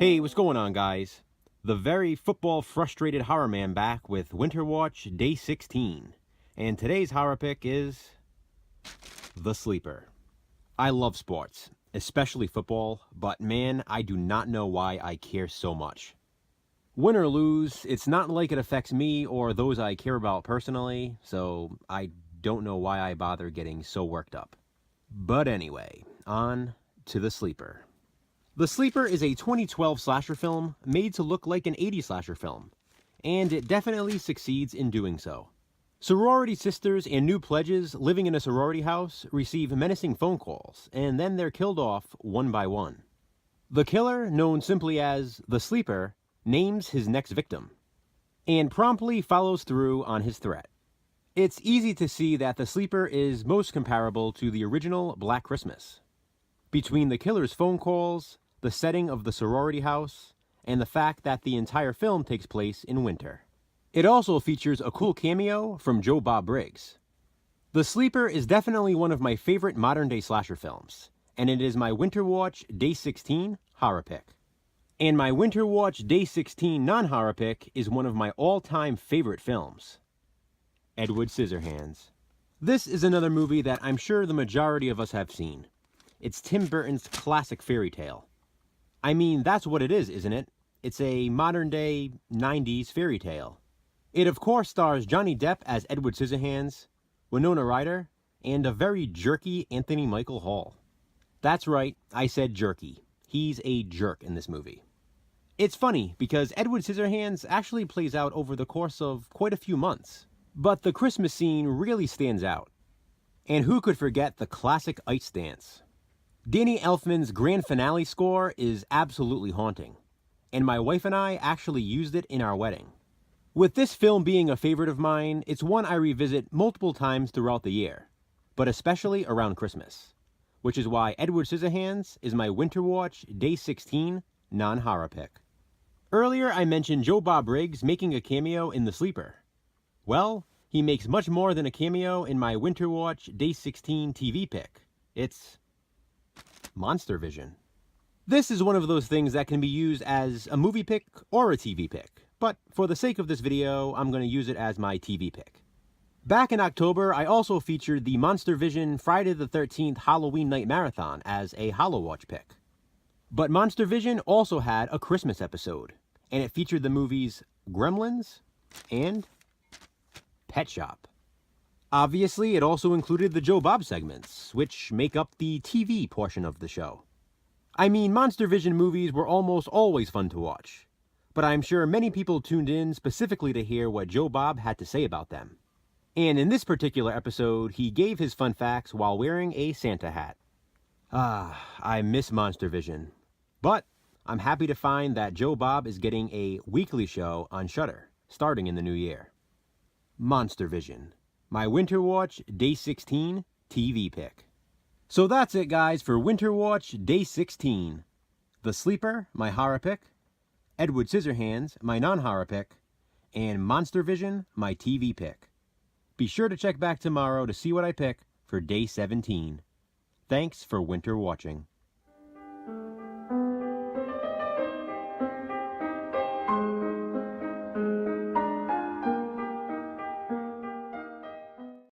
Hey, what's going on, guys? The very football-frustrated horror man back with Winter Watch Day 16. And today's horror pick is The Sleeper. I love sports, especially football, but man, I do not know why I care so much. Win or lose, it's not like it affects me or those I care about personally, so I don't know why I bother getting so worked up. But anyway, on to The Sleeper. The Sleeper is a 2012 slasher film made to look like an 80s slasher film, and it definitely succeeds in doing so. Sorority sisters and new pledges living in a sorority house receive menacing phone calls, and then they're killed off one by one. The killer, known simply as the Sleeper, names his next victim, and promptly follows through on his threat. It's easy to see that The Sleeper is most comparable to the original Black Christmas. Between the killer's phone calls, the setting of the sorority house, and the fact that the entire film takes place in winter. It also features a cool cameo from Joe Bob Briggs. The Sleeper is definitely one of my favorite modern-day slasher films, and it is my Winter Watch Day 16 horror pick. And my Winter Watch Day 16 non-horror pick is one of my all-time favorite films, Edward Scissorhands. This is another movie that I'm sure the majority of us have seen. It's Tim Burton's classic fairy tale. I mean, that's what it is, isn't it? It's a modern-day 90s fairy tale. It of course stars Johnny Depp as Edward Scissorhands, Winona Ryder, and a very jerky Anthony Michael Hall. That's right, I said jerky. He's a jerk in this movie. It's funny because Edward Scissorhands actually plays out over the course of quite a few months, but the Christmas scene really stands out. And who could forget the classic ice dance? Danny Elfman's grand finale score is absolutely haunting, and my wife and I actually used it in our wedding. With this film being a favorite of mine, it's one I revisit multiple times throughout the year, but especially around Christmas, which is why Edward Scissorhands is my Winter Watch Day 16 non-horror pick. Earlier I mentioned Joe Bob Briggs making a cameo in The Sleeper. Well, he makes much more than a cameo in my Winter Watch Day 16 TV pick. It's Monster Vision. This is one of those things that can be used as a movie pick or a TV pick, but for the sake of this video, I'm going to use it as my TV pick. Back in October, I also featured the Monster Vision Friday the 13th Halloween Night Marathon as a HalloWatch pick. But Monster Vision also had a Christmas episode, and it featured the movies Gremlins and Pet Shop. Obviously, it also included the Joe Bob segments, which make up the TV portion of the show. I mean, Monster Vision movies were almost always fun to watch, but I'm sure many people tuned in specifically to hear what Joe Bob had to say about them. And in this particular episode, he gave his fun facts while wearing a Santa hat. I miss Monster Vision, but I'm happy to find that Joe Bob is getting a weekly show on Shudder, starting in the new year. Monster Vision, my Winter Watch Day 16 TV pick. So that's it, guys, for Winter Watch Day 16. The Sleeper, my horror pick, Edward Scissorhands, my non-horror pick, and Monster Vision, my TV pick. Be sure to check back tomorrow to see what I pick for Day 17. Thanks for winter watching.